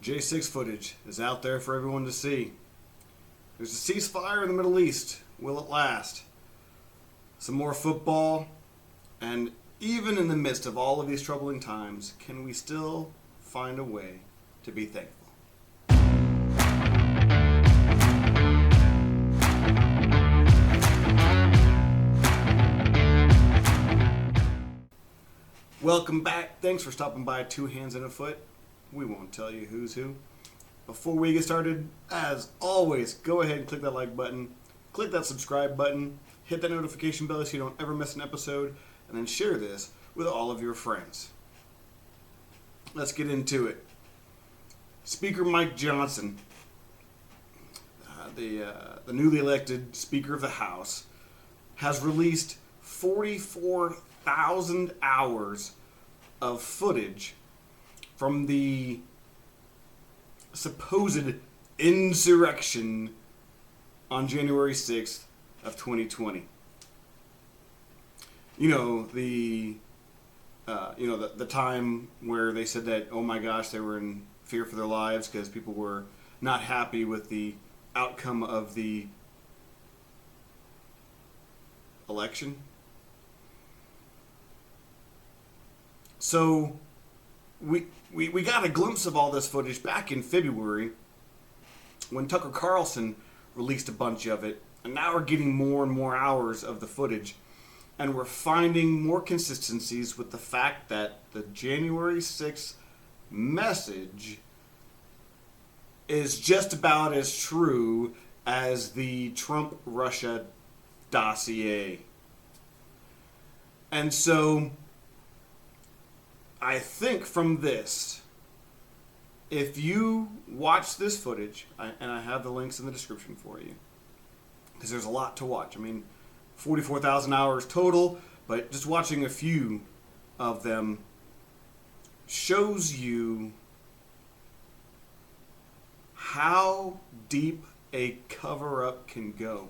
J6 footage is out there for everyone to see. There's a ceasefire in the Middle East. Will it last? Some more football. And even in the midst of all of these troubling times, can we still find a way to be thankful? Welcome back. Thanks for stopping by Two Hands and a Foot. We won't tell you who's who. Before we get started, as always, go ahead and click that like button, click that subscribe button, hit that notification bell so you don't ever miss an episode, and then share this with all of your friends. Let's get into it. Speaker Mike Johnson, the newly elected Speaker of the House, has released 44,000 hours of footage from the supposed insurrection on January 6th of 2020. The time where they said that, oh my gosh, they were in fear for their lives because people were not happy with the outcome of the election. So we got a glimpse of all this footage back in February when Tucker Carlson released a bunch of it, and now we're getting more and more hours of the footage, and we're finding more consistencies with the fact that the January 6th message is just about as true as the Trump-Russia dossier. And so I think from this, if you watch this footage, and I have the links in the description for you, because there's a lot to watch. 44,000 hours total, but just watching a few of them shows you how deep a cover-up can go.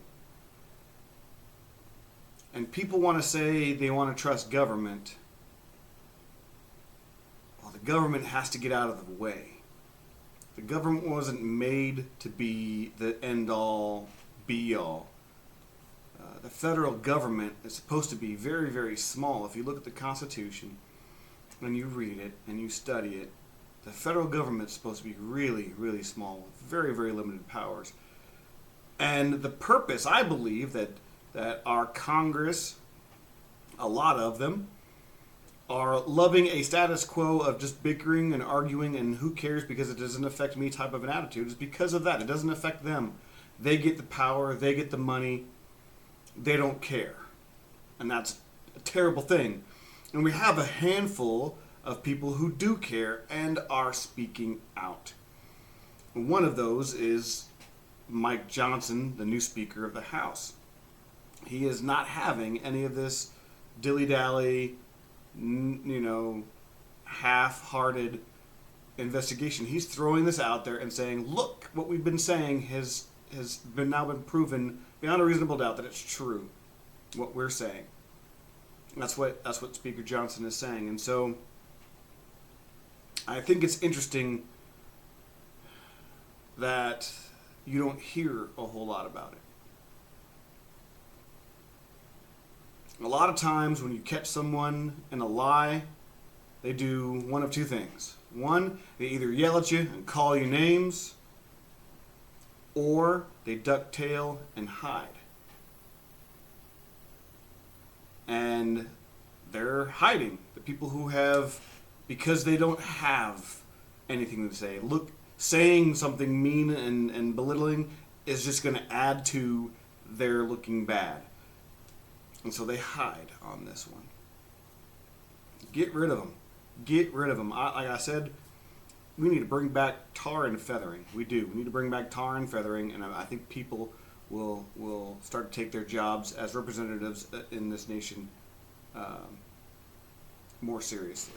And people want to say they want to trust government. Well, the government has to get out of the way. The government wasn't made to be the end-all, be-all. The federal government is supposed to be very, very small. If you look at the Constitution and you read it and you study it, the federal government is supposed to be really, really small with very, very limited powers. And the purpose, I believe, that our Congress, a lot of them, are loving a status quo of just bickering and arguing and who cares because it doesn't affect me type of an attitude. It's because of that. It doesn't affect them. They get the power. They get the money. They don't care. And that's a terrible thing. And we have a handful of people who do care and are speaking out. One of those is Mike Johnson, the new Speaker of the House. He is not having any of this dilly-dally, half-hearted investigation. He's throwing this out there and saying, look, what we've been saying has now been proven beyond a reasonable doubt that it's true, what we're saying. That's what Speaker Johnson is saying. And so I think it's interesting that you don't hear a whole lot about it. A lot of times when you catch someone in a lie, they do one of two things. One, they either yell at you and call you names, or they duck tail and hide. And they're hiding. The people who have, because they don't have anything to say. Look, saying something mean and belittling is just going to add to their looking bad. And so they hide on this one. Get rid of them. Get rid of them. Like I said, we need to bring back tar and feathering. We do. We need to bring back tar and feathering, and I think people will start to take their jobs as representatives in this nation more seriously.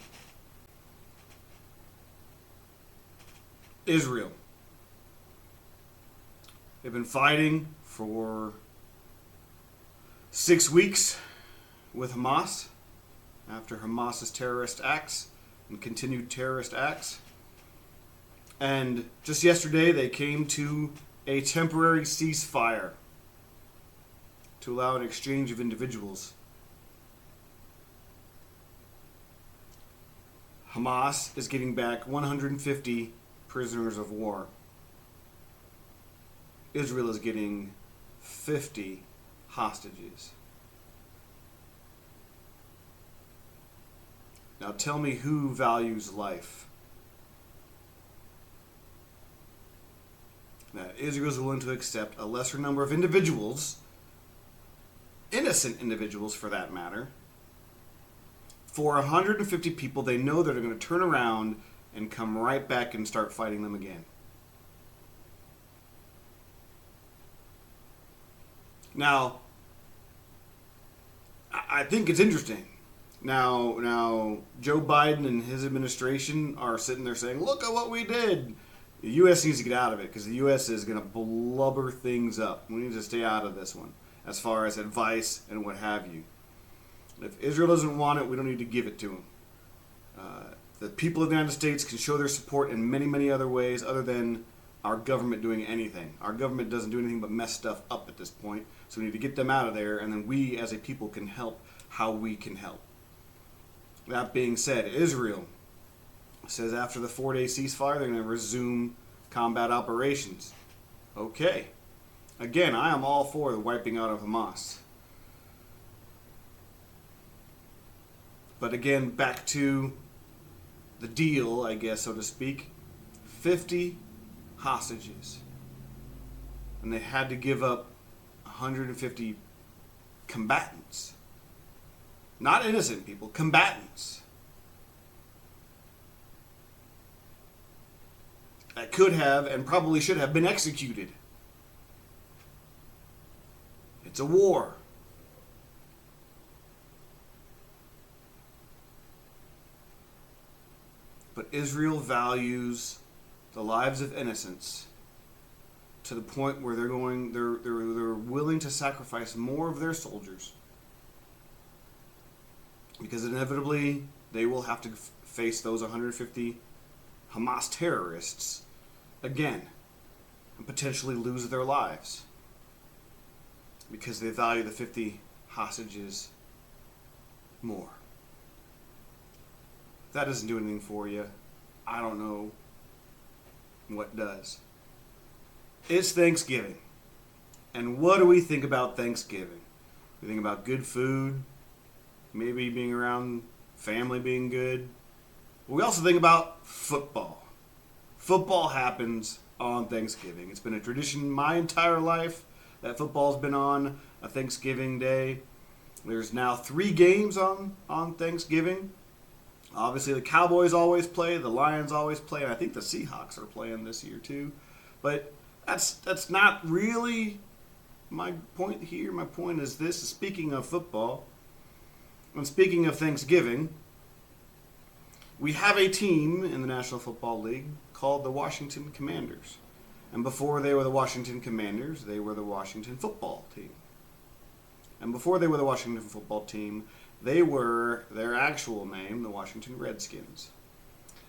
Israel. They've been fighting for 6 weeks with Hamas after Hamas's terrorist acts and continued terrorist acts. And just yesterday, they came to a temporary ceasefire to allow an exchange of individuals. Hamas is getting back 150 prisoners of war. Israel is getting 50 hostages. Now tell me who values life. That Israel is willing to accept a lesser number of individuals, innocent individuals for that matter, for 150 people they know that are going to turn around and come right back and start fighting them again. Now, I think it's interesting. Now, Joe Biden and his administration are sitting there saying, look at what we did. The U.S. needs to get out of it because the U.S. is going to blubber things up. We need to stay out of this one as far as advice and what have you. If Israel doesn't want it, we don't need to give it to them. The people of the United States can show their support in many, many other ways other than our government doing anything. Our government doesn't do anything but mess stuff up at this point. So we need to get them out of there, and then we as a people can help how we can help. That being said, Israel says after the 4-day ceasefire, they're going to resume combat operations. Okay. Again, I am all for the wiping out of Hamas. But again, back to the deal, I guess, so to speak. 50 hostages. And they had to give up 150 combatants. Not innocent people, combatants. That could have and probably should have been executed. It's a war. But Israel values the lives of innocents to the point where they're willing to sacrifice more of their soldiers because inevitably they will have to face those 150 Hamas terrorists again and potentially lose their lives because they value the 50 hostages more. If that doesn't do anything for you, I don't know what does. It's Thanksgiving. And what do we think about Thanksgiving? We think about good food, maybe being around family being good. But we also think about football. Football happens on Thanksgiving. It's been a tradition my entire life that football's been on a Thanksgiving day. There's now 3 games on Thanksgiving. Obviously, the Cowboys always play, the Lions always play, and I think the Seahawks are playing this year too. But that's not really my point here. My point is this: speaking of football, and speaking of Thanksgiving, we have a team in the National Football League called the Washington Commanders. And before they were the Washington Commanders, they were the Washington Football Team. And before they were the Washington Football Team, they were their actual name, the Washington Redskins.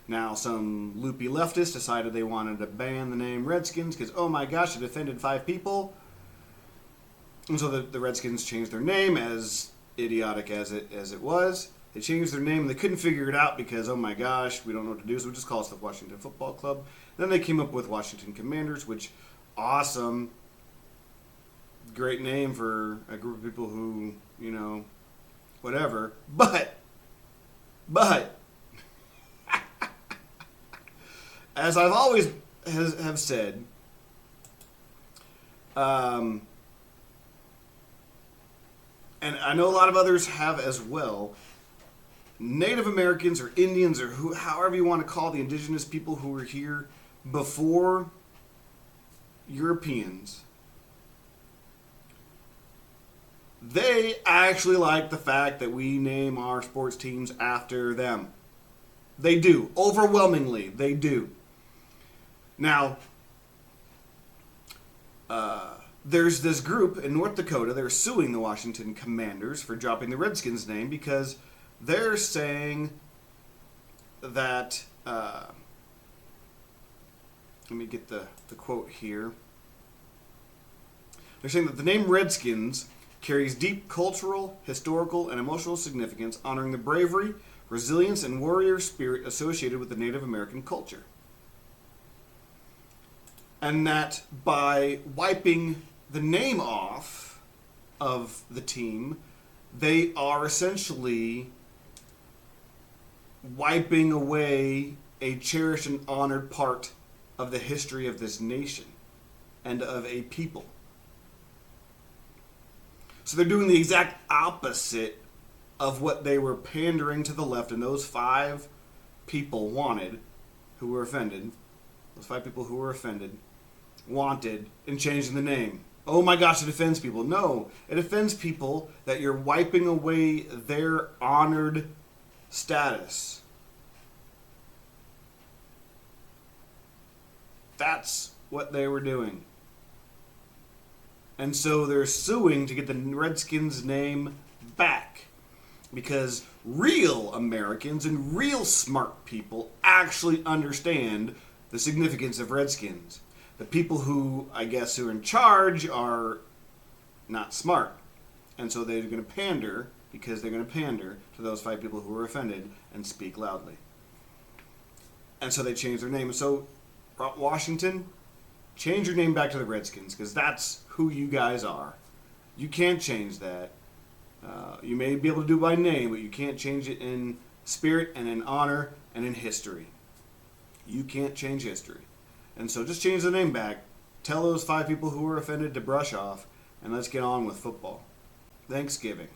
Now, some loopy leftists decided they wanted to ban the name Redskins because, oh my gosh, it offended 5 people. And so the Redskins changed their name, as idiotic as it was. They changed their name and they couldn't figure it out because, oh my gosh, we don't know what to do, so we just call us the Washington Football Club. Then they came up with Washington Commanders, which, awesome. Great name for a group of people who, whatever. But, as I've always have said, and I know a lot of others have as well, Native Americans or Indians or however you want to call the indigenous people who were here before Europeans, they actually like the fact that we name our sports teams after them. They do. Overwhelmingly, they do. Now, there's this group in North Dakota. They're suing the Washington Commanders for dropping the Redskins name because they're saying that let me get the quote here. They're saying that the name Redskins carries deep cultural, historical, and emotional significance, honoring the bravery, resilience, and warrior spirit associated with the Native American culture. And that by wiping the name off of the team, they are essentially wiping away a cherished and honored part of the history of this nation and of a people. So they're doing the exact opposite of what they were pandering to the left and those 5 people wanted, who were offended. Those 5 people who were offended wanted in changing the name. Oh my gosh, it offends people. No, it offends people that you're wiping away their honored status. That's what they were doing. And so they're suing to get the Redskins name back. Because real Americans and real smart people actually understand the significance of Redskins. The people who, I guess, who are in charge are not smart. And so they're going to pander, because they're going to pander to those 5 people who are offended and speak loudly. And so they changed their name. And so, Washington, change your name back to the Redskins, because that's who you guys are. You can't change that. You may be able to do it by name, but you can't change it in spirit and in honor and in history. You can't change history. And so just change the name back. Tell those 5 people who were offended to brush off, and let's get on with football. Thanksgiving.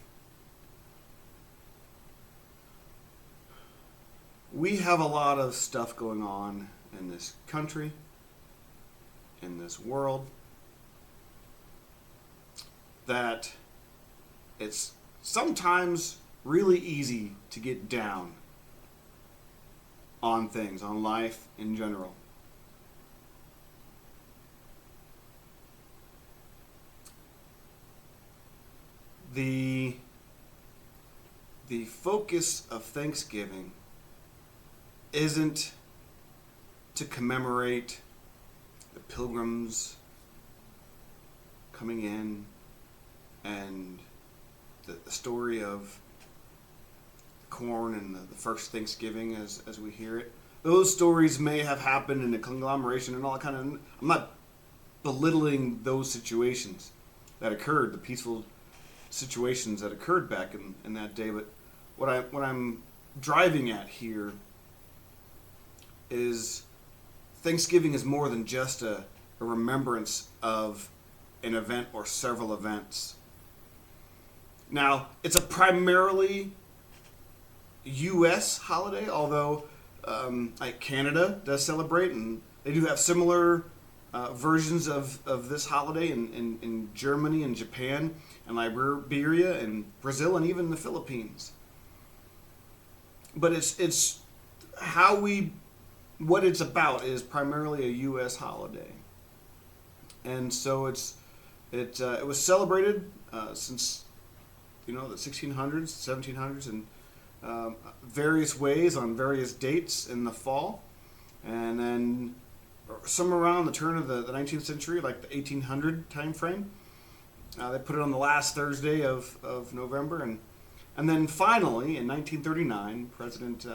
We have a lot of stuff going on in this country, in this world, that it's sometimes really easy to get down on things, on life in general. The focus of Thanksgiving isn't to commemorate the pilgrims coming in and the story of corn and the first Thanksgiving as we hear it. Those stories may have happened in a conglomeration and all that kind of... I'm not belittling those situations that occurred, the peaceful situations that occurred back in that day, but what I'm driving at here is Thanksgiving is more than just a remembrance of an event or several events. Now, it's a primarily U.S. holiday, although like Canada does celebrate, and they do have similar versions of this holiday in Germany and Japan and Liberia and Brazil and even the Philippines. But it's what it's about is primarily a U.S. holiday, and so it was celebrated since the 1600s, 1700s, and various ways on various dates in the fall, and then somewhere around the turn of the 19th century, like the 1800 time frame, they put it on the last Thursday of November, and then finally in 1939, President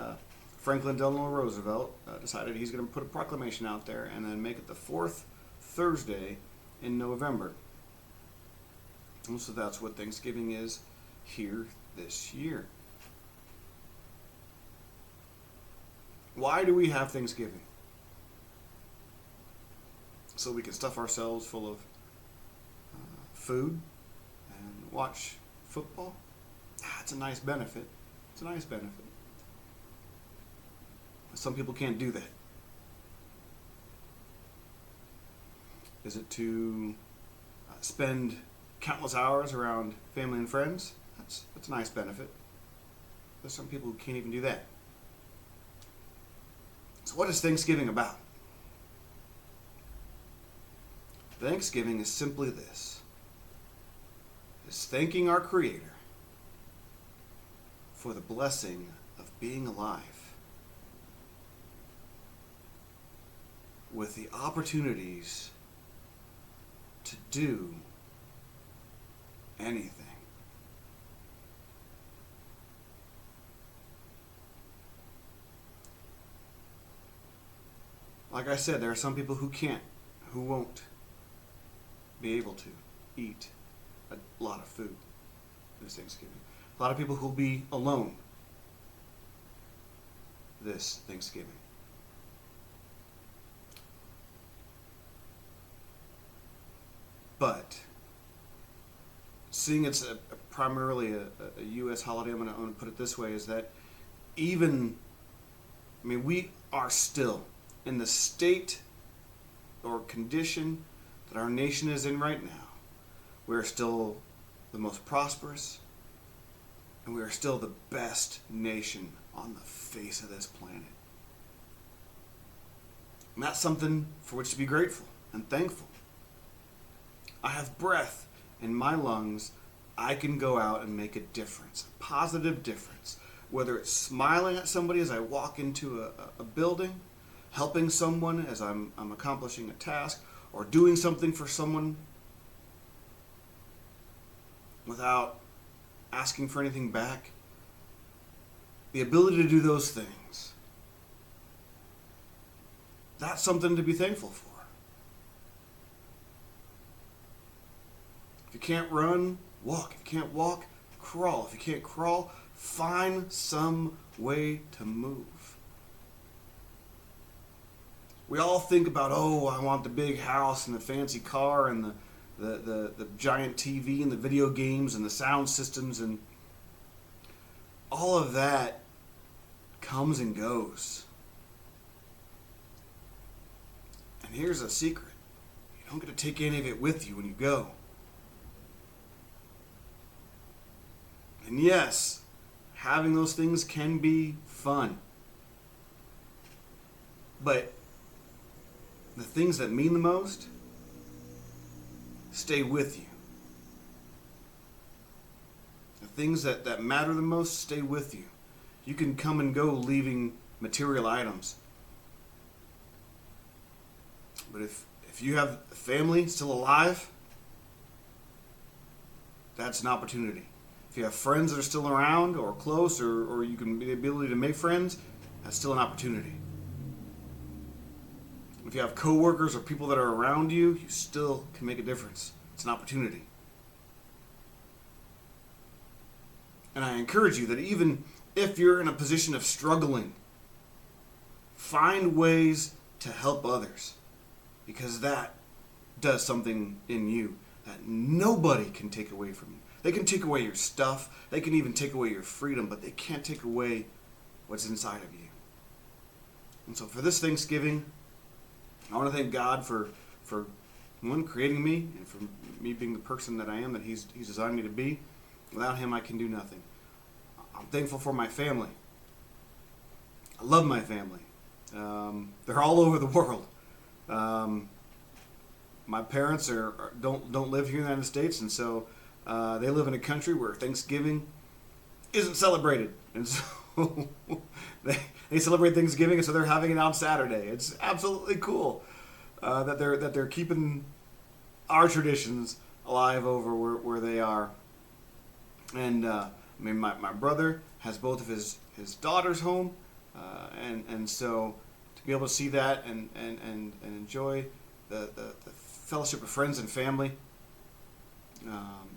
Franklin Delano Roosevelt decided he's going to put a proclamation out there and then make it the 4th Thursday in November. And so that's what Thanksgiving is here this year. Why do we have Thanksgiving? So we can stuff ourselves full of food and watch football? It's a nice benefit. It's a nice benefit. Some people can't do that. Is it to spend countless hours around family and friends? That's a nice benefit. There's some people who can't even do that. So what is Thanksgiving about? Thanksgiving is simply this. It's thanking our Creator for the blessing of being alive with the opportunities to do anything. Like I said, there are some people who can't, who won't be able to eat a lot of food this Thanksgiving. A lot of people who will be alone this Thanksgiving. But seeing it's primarily a U.S. holiday, I'm going to put it this way, is that we are still in the state or condition that our nation is in right now. We are still the most prosperous, and we are still the best nation on the face of this planet. And that's something for which to be grateful and thankful. I have breath in my lungs. I can go out and make a difference, a positive difference. Whether it's smiling at somebody as I walk into a building, helping someone as I'm accomplishing a task, or doing something for someone without asking for anything back. The ability to do those things, that's something to be thankful for. If you can't run, walk. If you can't walk, crawl. If you can't crawl, find some way to move. We all think about, I want the big house and the fancy car and the giant TV and the video games and the sound systems, and all of that comes and goes. And here's a secret. You don't get to take any of it with you when you go. And yes, having those things can be fun. But the things that mean the most stay with you. The things that matter the most stay with you. You can come and go leaving material items. But if you have a family still alive, that's an opportunity. If you have friends that are still around or close, or you can the ability to make friends, that's still an opportunity. If you have coworkers or people that are around you, you still can make a difference. It's an opportunity. And I encourage you that even if you're in a position of struggling, find ways to help others, because that does something in you that nobody can take away from you. They can take away your stuff. They can even take away your freedom, but they can't take away what's inside of you. And so for this Thanksgiving, I want to thank God for one, creating me, and for me being the person that I am, that He's designed me to be. Without Him, I can do nothing. I'm thankful for my family. I love my family. They're all over the world. My parents don't live here in the United States, and so they live in a country where Thanksgiving isn't celebrated, and so they celebrate Thanksgiving, and so they're having it on Saturday. It's absolutely cool that they're keeping our traditions alive over where they are. And my brother has both of his daughters home, and so to be able to see that and enjoy the fellowship of friends and family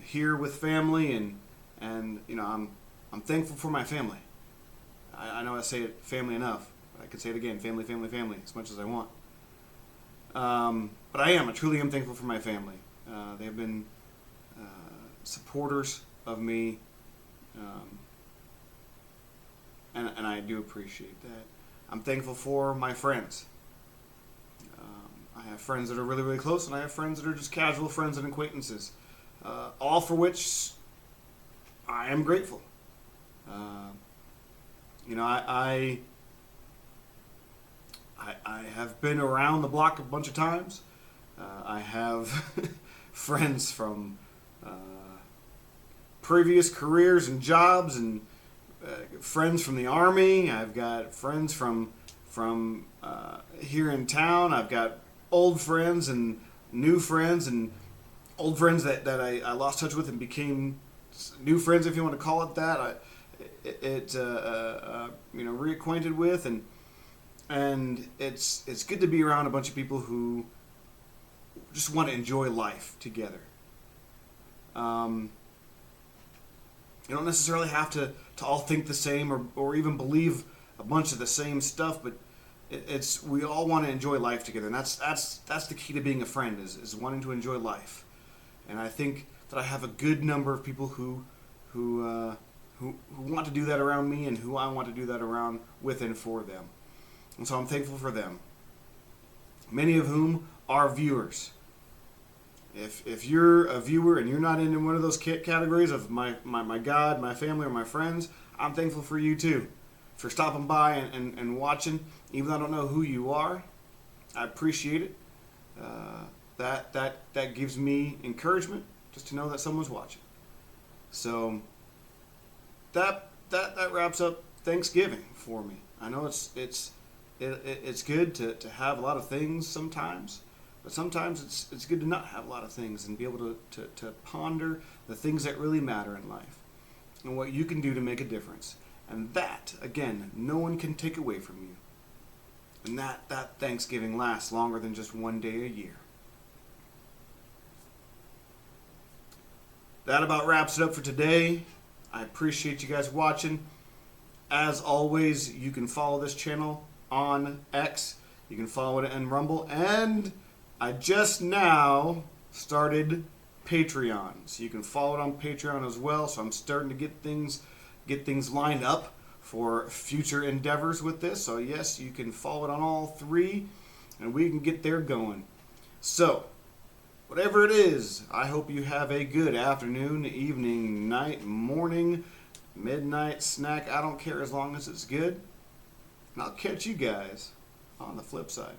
here with family, and I'm thankful for my family. I know I say it family enough, but I could say it again, family, family, family, as much as I want. But I truly am thankful for my family. They have been supporters of me, and I do appreciate that. I'm thankful for my friends. I have friends that are really, really close, and I have friends that are just casual friends and acquaintances, all for which I am grateful. I have been around the block a bunch of times. I have friends from previous careers and jobs, and friends from the Army. I've got friends from from here in town. I've got old friends and new friends, and old friends that I lost touch with and became new friends, if you want to call it that. Reacquainted with, and it's good to be around a bunch of people who just want to enjoy life together. You don't necessarily have to all think the same or even believe a bunch of the same stuff, but we all want to enjoy life together, and that's the key to being a friend is wanting to enjoy life. And I think that I have a good number of people who want to do that around me, and who I want to do that around with and for them. And so I'm thankful for them. Many of whom are viewers. If you're a viewer and you're not in one of those categories of my God, my family, or my friends, I'm thankful for you too. For stopping by and watching, even though I don't know who you are. I appreciate it. That gives me encouragement just to know that someone's watching. So that wraps up Thanksgiving for me. I know it's good to have a lot of things sometimes, but sometimes it's good to not have a lot of things and be able to ponder the things that really matter in life and what you can do to make a difference. And that, again, no one can take away from you. And that Thanksgiving lasts longer than just one day a year. That about wraps it up for today. I appreciate you guys watching. As always, you can follow this channel on X. You can follow it in Rumble. And I just now started Patreon. So you can follow it on Patreon as well. So I'm starting to get things lined up for future endeavors with this. So yes, you can follow it on all three, and we can get there going. So whatever it is, I hope you have a good afternoon, evening, night, morning, midnight snack. I don't care as long as it's good. And I'll catch you guys on the flip side.